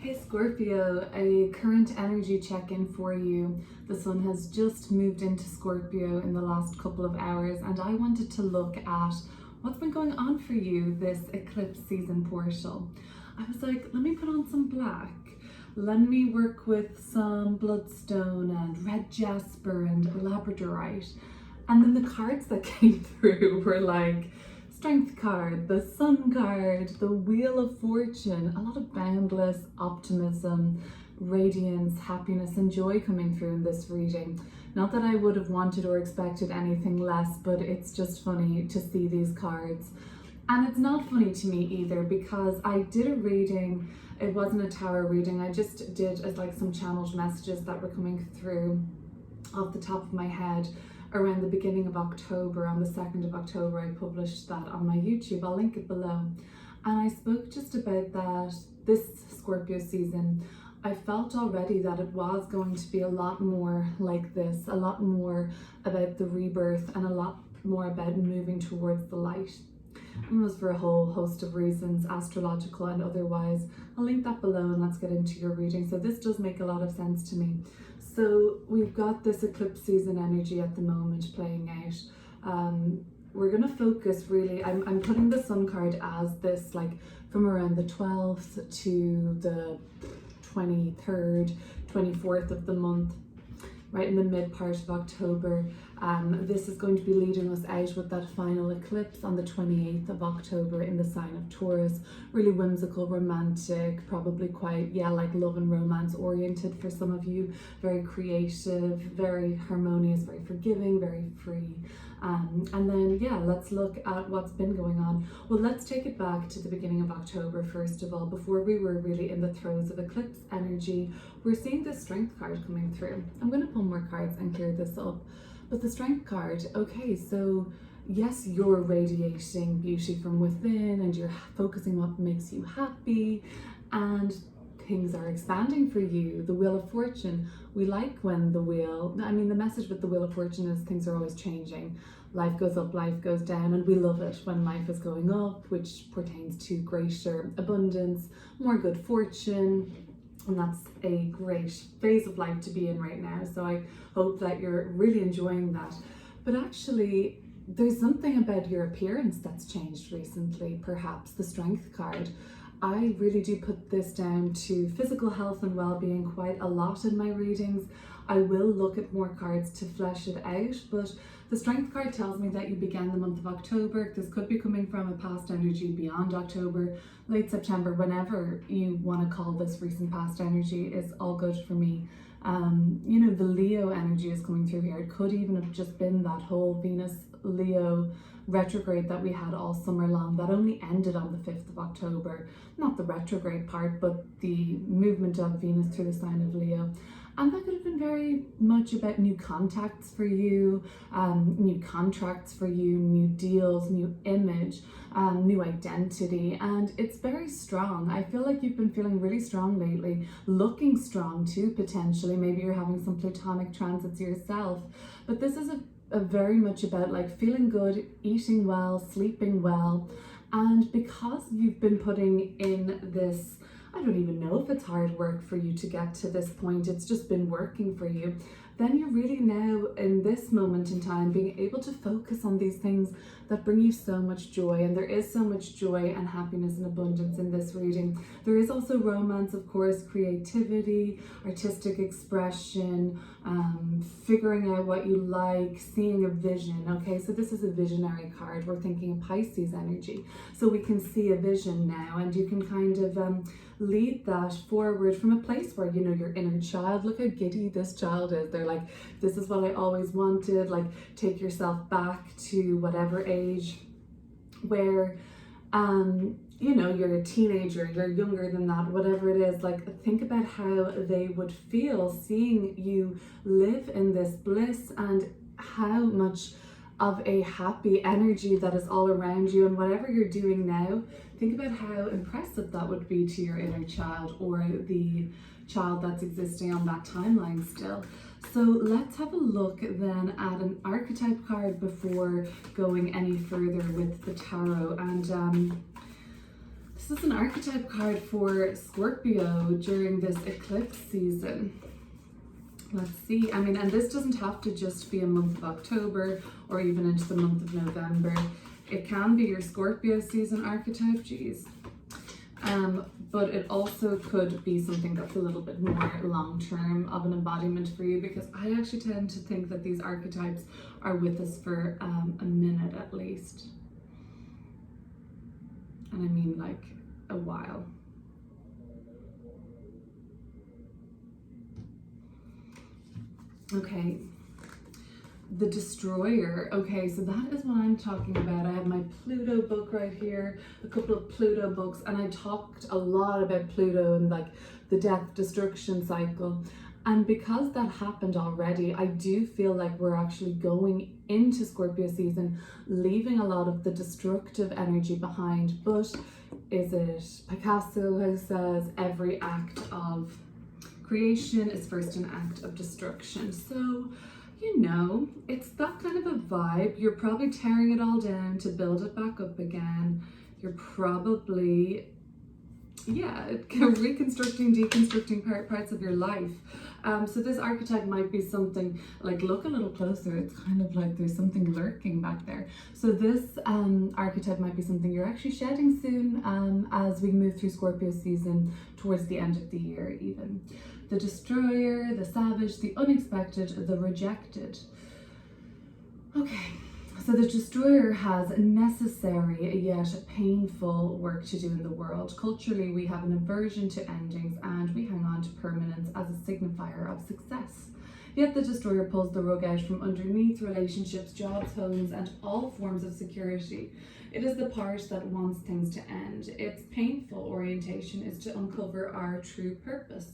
Hey Scorpio, a current energy check-in for you. The sun has just moved into Scorpio in the last couple of hours, and I wanted to look at what's been going on for you this eclipse season portal. I was like, let me put on some black. Let me work with some bloodstone and red jasper and labradorite. And then the cards that came through were like Strength card, the Sun card, the Wheel of Fortune, a lot of boundless optimism, radiance, happiness and joy coming through in this reading. Not that I would have wanted or expected anything less, but it's just funny to see these cards. And it's not funny to me either, because I did a reading, it wasn't a tarot reading, I just did like some channeled messages that were coming through off the top of my head around the beginning of October. On the 2nd of October, I published that on my YouTube. I'll link it below. And I spoke just about that this Scorpio season. I felt already that it was going to be a lot more like this, a lot more about the rebirth and a lot more about moving towards the light. And it was for a whole host of reasons, astrological and otherwise. I'll link that below and let's get into your reading. So this does make a lot of sense to me. So we've got this eclipse season energy at the moment playing out. We're going to focus really, I'm putting the Sun card as this, like from around the 12th to the 23rd, 24th of the month, right in the mid part of October. This is going to be leading us out with that final eclipse on the 28th of October in the sign of Taurus. Really whimsical, romantic, probably quite, like love and romance oriented for some of you. Very creative, very harmonious, very forgiving, very free. And then, let's look at what's been going on. Well, let's take it back to the beginning of October, first of all. Before we were really in the throes of eclipse energy, we're seeing this Strength card coming through. I'm going to pull more cards and clear this up. But the Strength card, okay, so yes, you're radiating beauty from within and you're focusing on what makes you happy and things are expanding for you. The Wheel of Fortune, we like when the message with the Wheel of Fortune is things are always changing. Life goes up, life goes down, and we love it when life is going up, which pertains to greater abundance, more good fortune. And that's a great phase of life to be in right now. So I hope that you're really enjoying that. But actually, there's something about your appearance that's changed recently, perhaps the Strength card. I really do put this down to physical health and well-being quite a lot in my readings. I will look at more cards to flesh it out, but the Strength card tells me that you began the month of October. This could be coming from a past energy beyond October, late September, whenever you want to call this recent past energy is all good for me. The Leo energy is coming through here. It could even have just been that whole Venus Leo retrograde that we had all summer long that only ended on the 5th of October. Not the retrograde part, but the movement of Venus through the sign of Leo. And that could have been very much about new contacts for you, new contracts for you, new deals, new image, new identity. And it's very strong. I feel like you've been feeling really strong lately, looking strong too, potentially. Maybe you're having some platonic transits yourself. But this is a very much about like feeling good, eating well, sleeping well. And because you've been putting in this, I don't even know if it's hard work for you to get to this point, it's just been working for you, then you're really now in this moment in time being able to focus on these things that bring you so much joy. And there is so much joy and happiness and abundance in this reading. There is also romance, of course, creativity, artistic expression, figuring out what you like, seeing a vision. Okay, so this is a visionary card. We're thinking of Pisces energy. So we can see a vision now, and you can kind of lead that forward from a place where, your inner child, look how giddy this child is. They're like, this is what I always wanted. Like, take yourself back to whatever age where, you're a teenager, you're younger than that, whatever it is. Like, think about how they would feel seeing you live in this bliss and how much of a happy energy that is all around you. And whatever you're doing now, think about how impressive that would be to your inner child or the child that's existing on that timeline still. So let's have a look then at an archetype card before going any further with the tarot. And This is an archetype card for Scorpio during this eclipse season. Let's see. I mean, and this doesn't have to just be a month of October or even into the month of November. It can be your Scorpio season archetype, geez. But it also could be something that's a little bit more long-term of an embodiment for you, because I actually tend to think that these archetypes are with us for a minute at least. And I mean like a while. Okay, the Destroyer. Okay, so that is what I'm talking about. I have my Pluto book right here, a couple of Pluto books, and I talked a lot about Pluto and like the death destruction cycle. And because that happened already, I do feel like we're actually going into Scorpio season, leaving a lot of the destructive energy behind. But is it Picasso who says every act of creation is first an act of destruction? So, you know, it's that kind of a vibe. You're probably tearing it all down to build it back up again. You're probably, yeah, reconstructing, deconstructing parts of your life. So this archetype might be something like, look a little closer. It's kind of like there's something lurking back there. So this archetype might be something you're actually shedding soon as we move through Scorpio season towards the end of the year even. The Destroyer, the Savage, the Unexpected, the Rejected. Okay, so the Destroyer has necessary yet painful work to do in the world. Culturally, we have an aversion to endings and we hang on to permanence as a signifier of success. Yet the Destroyer pulls the rug out from underneath relationships, jobs, homes, and all forms of security. It is the part that wants things to end. Its painful orientation is to uncover our true purpose.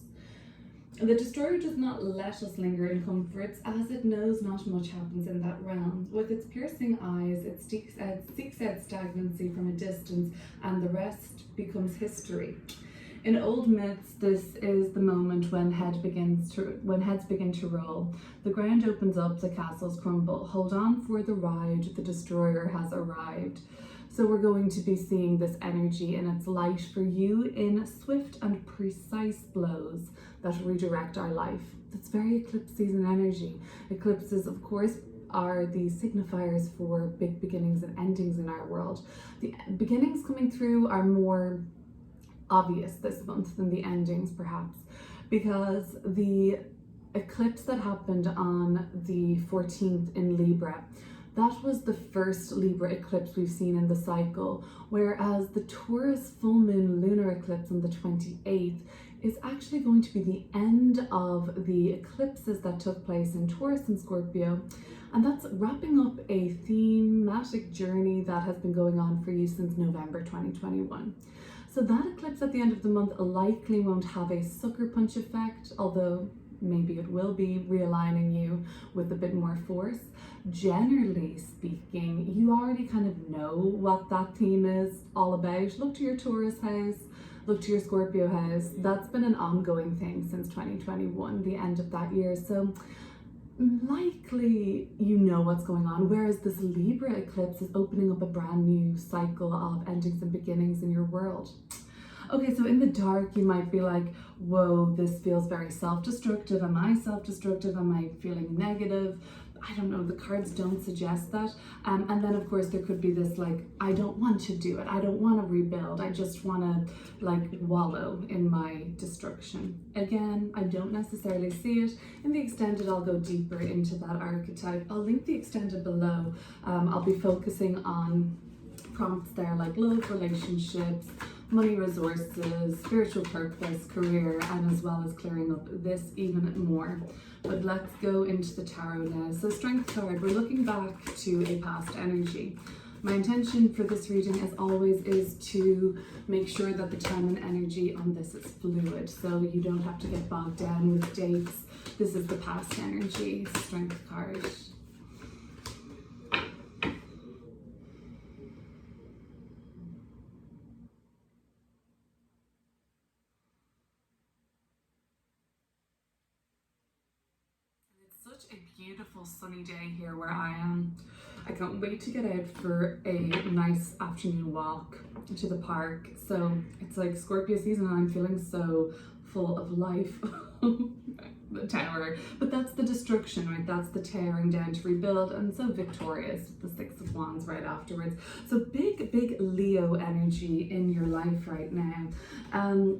The Destroyer does not let us linger in comforts, as it knows not much happens in that realm. With its piercing eyes, it seeks out stagnancy from a distance, and the rest becomes history. In old myths, this is the moment when heads begin to roll. The ground opens up, the castles crumble. Hold on for the ride, the Destroyer has arrived. So we're going to be seeing this energy in its light for you in swift and precise blows that redirect our life. That's very eclipse season energy. Eclipses, of course, are the signifiers for big beginnings and endings in our world. The beginnings coming through are more obvious this month than the endings, perhaps, because the eclipse that happened on the 14th in Libra, that was the first Libra eclipse we've seen in the cycle, whereas the Taurus full moon lunar eclipse on the 28th is actually going to be the end of the eclipses that took place in Taurus and Scorpio, and that's wrapping up a thematic journey that has been going on for you since November 2021. So that eclipse at the end of the month likely won't have a sucker punch effect, although maybe it will be realigning you with a bit more force. Generally speaking, you already kind of know what that theme is all about. Look to your Taurus house, look to your Scorpio house. That's been an ongoing thing since 2021, the end of that year. So likely you know what's going on, whereas this Libra eclipse is opening up a brand new cycle of endings and beginnings in your world. Okay, so in the dark, you might be like, whoa, this feels very self-destructive. Am I self-destructive? Am I feeling negative? I don't know, the cards don't suggest that. And then of course there could be this like, I don't want to do it. I don't want to rebuild. I just want to like wallow in my destruction. Again, I don't necessarily see it. In the extended, I'll go deeper into that archetype. I'll link the extended below. I'll be focusing on prompts there like love, relationships, money, resources, spiritual purpose, career, and as well as clearing up this even more. But let's go into the tarot now. So Strength card, we're looking back to a past energy. My intention for this reading, as always, is to make sure that the time and energy on this is fluid, so you don't have to get bogged down with dates. This is the past energy, Strength card. Such a beautiful sunny day here where I am. I can't wait to get out for a nice afternoon walk to the park. So it's like Scorpio season and I'm feeling so full of life. The Tower, but that's the destruction, right? That's the tearing down to rebuild, and so victorious, the Six of Wands right afterwards. So big Leo energy in your life right now.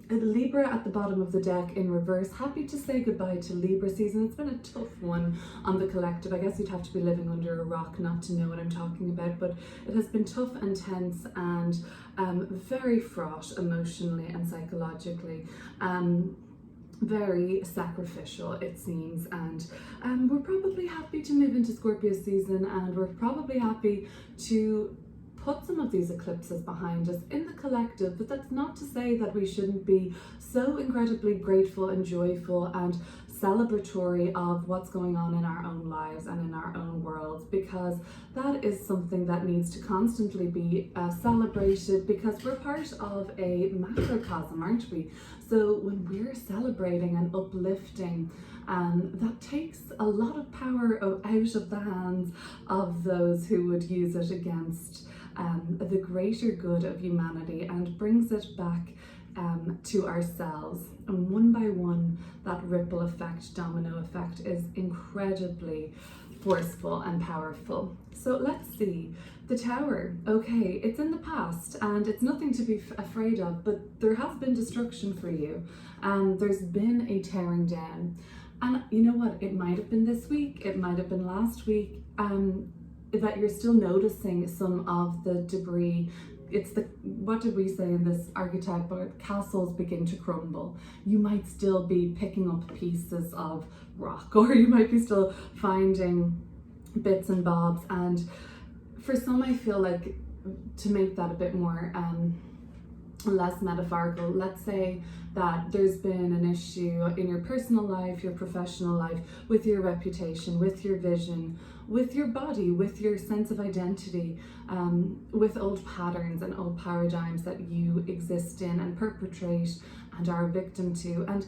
Libra at the bottom of the deck in reverse. Happy to say goodbye to Libra season. It's been a tough one on the collective. I guess you'd have to be living under a rock not to know what I'm talking about, but it has been tough and tense and very fraught emotionally and psychologically. Very sacrificial, it seems, and we're probably happy to move into Scorpio season, and we're probably happy to put some of these eclipses behind us in the collective, but that's not to say that we shouldn't be so incredibly grateful and joyful and celebratory of what's going on in our own lives and in our own worlds, because that is something that needs to constantly be celebrated, because we're part of a macrocosm, aren't we? So when we're celebrating and uplifting, that takes a lot of power out of the hands of those who would use it against the greater good of humanity, and brings it back to ourselves. And one by one, that ripple effect, domino effect, is incredibly forceful and powerful. So let's see. The Tower, okay, it's in the past and it's nothing to be afraid of, but there has been destruction for you. There's been a tearing down. And you know what? It might have been this week, it might have been last week, that you're still noticing some of the debris. It's the, what did we say in this archetype, but castles begin to crumble. You might still be picking up pieces of rock, or you might be still finding bits and bobs. And for some, I feel like, to make that a bit more less metaphorical, let's say that there's been an issue in your personal life, your professional life, with your reputation, with your vision, with your body, with your sense of identity, with old patterns and old paradigms that you exist in and perpetrate and are a victim to. And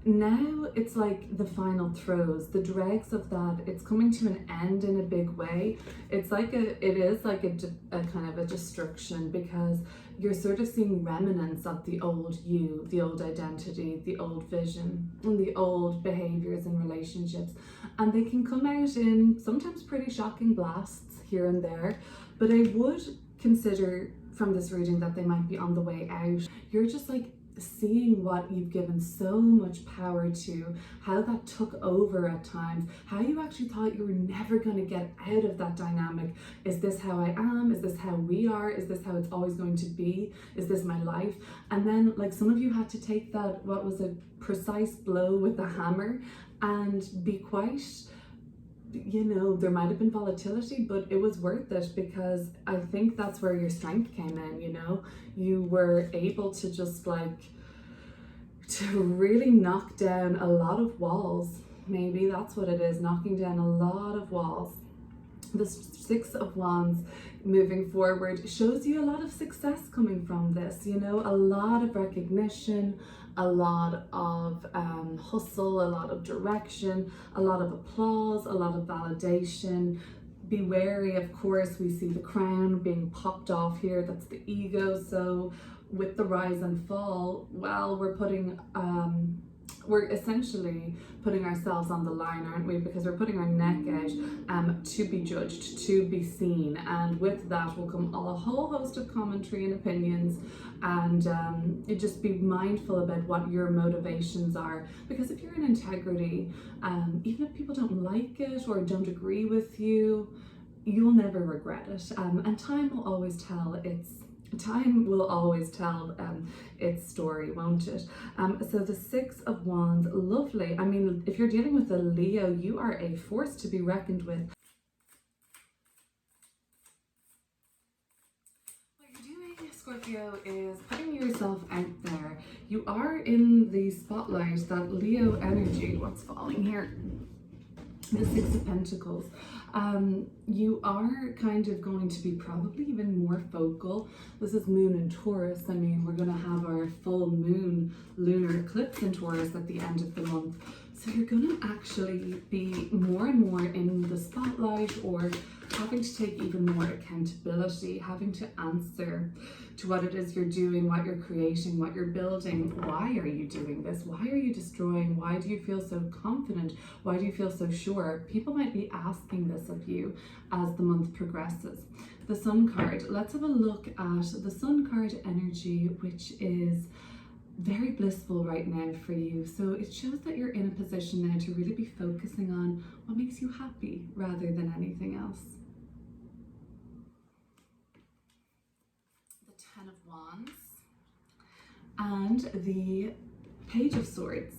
now it's like the final throes, the dregs of that. It's coming to an end in a big way. It's like it is like a kind of a destruction, because you're sort of seeing remnants of the old you, the old identity, the old vision, and the old behaviors and relationships. And they can come out in sometimes pretty shocking blasts here and there. But I would consider from this reading that they might be on the way out. You're just like seeing what you've given so much power to, how that took over at times, how you actually thought you were never going to get out of that dynamic. Is this how I am? Is this how we are? Is this how it's always going to be? Is this my life? And then, like, some of you had to take that, what was a precise blow with a hammer, and be quite, you know, there might have been volatility, but it was worth it, because I think that's where your strength came in. You know, you were able to just like to really knock down a lot of walls. Maybe that's what it is, knocking down a lot of walls. The Six of Wands moving forward shows you a lot of success coming from this, you know, a lot of recognition, a lot of hustle, a lot of direction, a lot of applause, a lot of validation. Be wary, of course, we see the crown being popped off here. That's the ego. So with the rise and fall, well, we're essentially putting ourselves on the line, aren't we? Because we're putting our neck out to be judged, to be seen. And with that will come a whole host of commentary and opinions. And you just be mindful about what your motivations are. Because if you're in integrity, even if people don't like it or don't agree with you, you'll never regret it. And time will always tell its story, won't it? So the Six of Wands, lovely. I mean, if you're dealing with a Leo, you are a force to be reckoned with. What you're doing, Scorpio, is putting yourself out there. You are in the spotlight, that Leo energy. What's falling here? The Six of Pentacles. You are kind of going to be probably even more vocal. This is Moon in Taurus. I mean, we're going to have our full moon lunar eclipse in Taurus at the end of the month. So you're going to actually be more and more in the spotlight, or having to take even more accountability, having to answer to what it is you're doing, what you're creating, what you're building. Why are you doing this? Why are you destroying? Why do you feel so confident? Why do you feel so sure? People might be asking this of you as the month progresses. The Sun card, let's have a look at the Sun card energy, which is very blissful right now for you. So it shows that you're in a position now to really be focusing on what makes you happy rather than anything else. The Ten of Wands and the Page of Swords.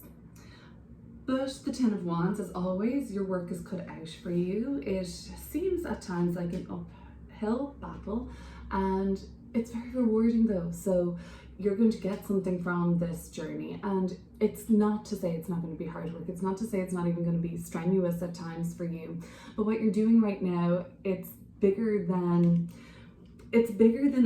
But the Ten of Wands, as always, your work is cut out for you. It seems at times like an uphill battle, and it's very rewarding though. So you're going to get something from this journey, and it's not to say it's not going to be hard work. It's not to say it's not even going to be strenuous at times for you. But what you're doing right now, it's bigger than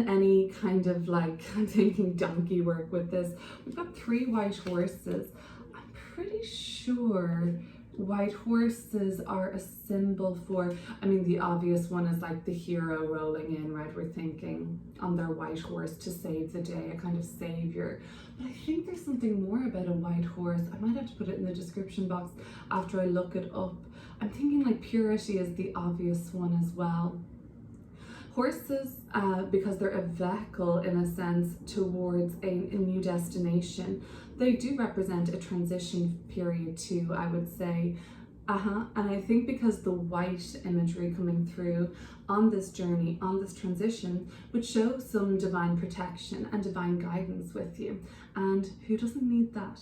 any kind of, like, I'm thinking donkey work with this. We've got 3 white horses. I'm pretty sure white horses are a symbol for, I mean, the obvious one is like the hero rolling in, right? We're thinking on their white horse to save the day, a kind of savior. But I think there's something more about a white horse. I might have to put it in the description box after I look it up. I'm thinking like purity is the obvious one as well. Horses, because they're a vehicle in a sense towards a new destination, they do represent a transition period too, I would say. And I think because the white imagery coming through on this journey, on this transition, would show some divine protection and divine guidance with you. And who doesn't need that?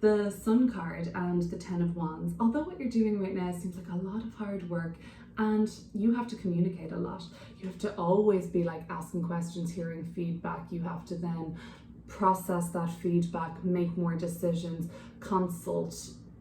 The Sun card and the Ten of Wands, although what you're doing right now seems like a lot of hard work, and you have to communicate a lot. You have to always be like asking questions, hearing feedback. You have to then process that feedback, make more decisions, consult,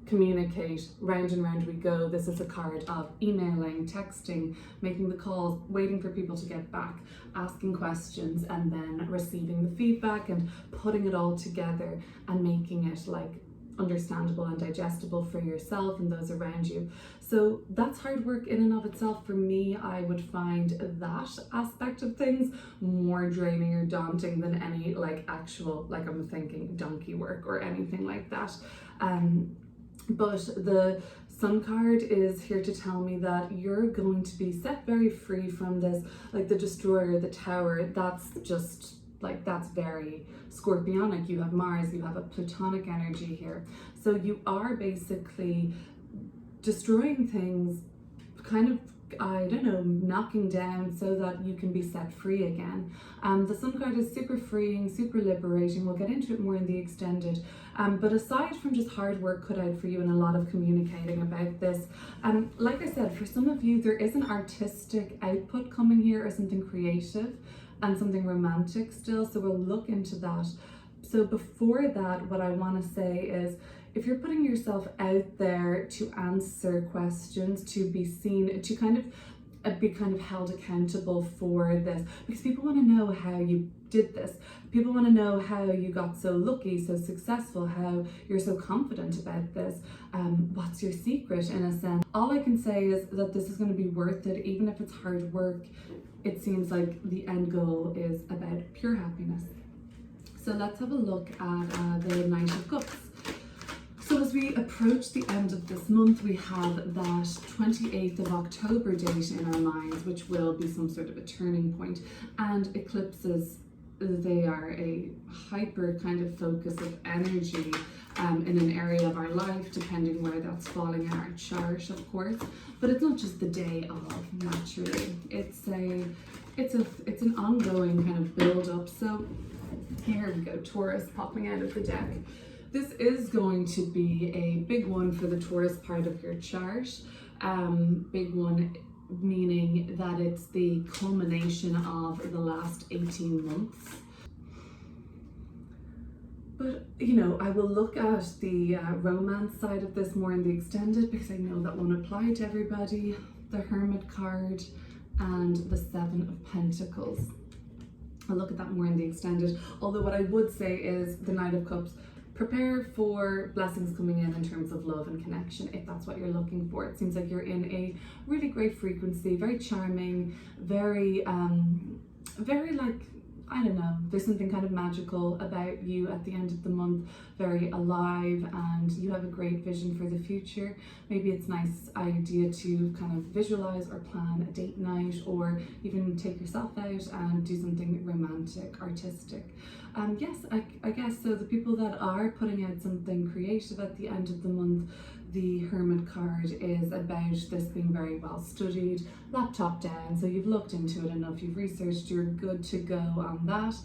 communicate, round and round we go. This is a card of emailing, texting, making the calls, waiting for people to get back, asking questions, and then receiving the feedback and putting it all together and making it like understandable and digestible for yourself and those around you. So that's hard work in and of itself. For me, I would find that aspect of things more draining or daunting than any like actual, like I'm thinking donkey work or anything like that. But the Sun card is here to tell me that you're going to be set very free from this, like the destroyer, the tower. That's just like, that's very scorpionic. You have Mars, you have a Plutonic energy here. So you are basically destroying things, kind of, I don't know, knocking down so that you can be set free again. The Sun card is super freeing, super liberating. We'll get into it more in the extended. But aside from just hard work cut out for you and a lot of communicating about this, like I said, for some of you, there is an artistic output coming here, or something creative and something romantic still. So we'll look into that. So before that, what I want to say is, if you're putting yourself out there to answer questions, to be seen, to kind of be kind of held accountable for this, because people want to know how you did this. People want to know how you got so lucky, so successful, how you're so confident about this. What's your secret, in a sense? All I can say is that this is going to be worth it, even if it's hard work. It seems like the end goal is about pure happiness. So let's have a look at the Knight of Cups. So as we approach the end of this month, we have that 28th of October date in our minds, which will be some sort of a turning point. And eclipses, they are a hyper kind of focus of energy in an area of our life, depending where that's falling in our chart, of course. But it's not just the day of, naturally. It's an ongoing kind of build up. So here we go, Taurus popping out of the deck. This is going to be a big one for the Taurus part of your chart. Big one meaning that it's the culmination of the last 18 months. But, you know, I will look at the romance side of this more in the extended, because I know that won't apply to everybody. The Hermit card and the Seven of Pentacles. I'll look at that more in the extended. Although what I would say is the Knight of Cups, prepare for blessings coming in terms of love and connection, if that's what you're looking for. It seems like you're in a really great frequency, very charming, very like, I don't know, there's something kind of magical about you at the end of the month, very alive, and you have a great vision for the future. Maybe it's a nice idea to kind of visualize or plan a date night, or even take yourself out and do something romantic, artistic. Yes, I guess so. The people that are putting out something creative at the end of the month, the Hermit card is about this being very well studied, laptop down, so you've looked into it enough, you've researched, you're good to go on that.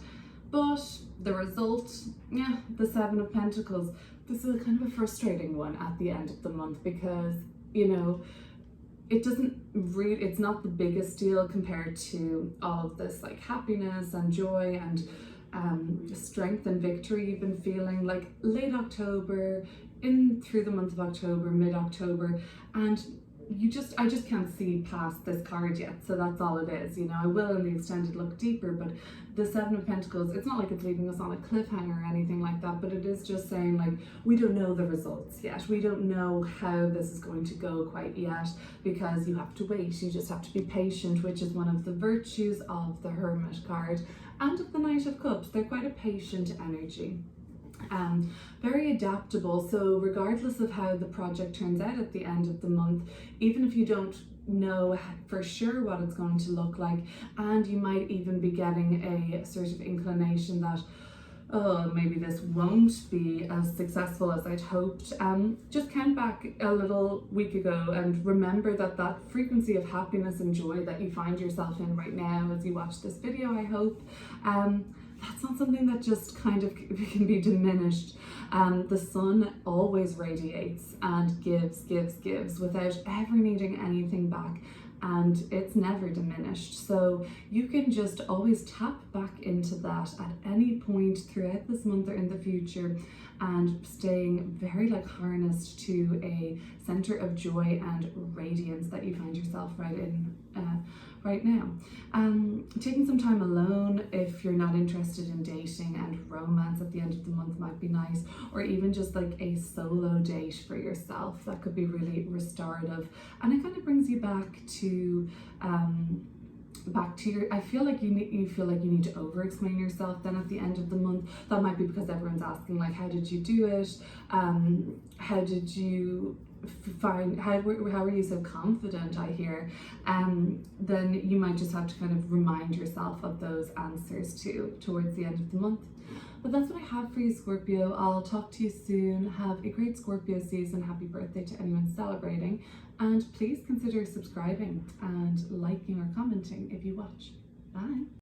But the result, yeah, the Seven of Pentacles, this is a kind of a frustrating one at the end of the month, because, you know, it's not the biggest deal compared to all of this like happiness and joy and strength and victory you've been feeling like late October, in through the month of October, mid-October, and I just can't see past this card yet. So that's all it is. You know, I will in the extended look deeper, but the Seven of Pentacles, it's not like it's leaving us on a cliffhanger or anything like that, but it is just saying like, we don't know the results yet. We don't know how this is going to go quite yet, because you have to wait. You just have to be patient, which is one of the virtues of the Hermit card and of the Knight of Cups. They're quite a patient energy. Very adaptable, so regardless of how the project turns out at the end of the month, even if you don't know for sure what it's going to look like, and you might even be getting a sort of inclination that, oh, maybe this won't be as successful as I'd hoped, just count back a little week ago and remember that that frequency of happiness and joy that you find yourself in right now as you watch this video, I hope, that's not something that just kind of can be diminished. The sun always radiates and gives without ever needing anything back, and it's never diminished. So you can just always tap back into that at any point throughout this month or in the future, and staying very like harnessed to a center of joy and radiance that you find yourself right in right now. Taking some time alone if you're not interested in dating, and romance at the end of the month might be nice, or even just like a solo date for yourself, that could be really restorative, and it kind of brings you back to your, I feel like you feel like you need to over explain yourself then at the end of the month. That might be because everyone's asking like, how did you do it, how did you find, how are you so confident, I hear, then you might just have to kind of remind yourself of those answers too towards the end of the month. But that's what I have for you, Scorpio. I'll talk to you soon. Have a great Scorpio season. Happy birthday to anyone celebrating, and please consider subscribing and liking or commenting if you watch. Bye.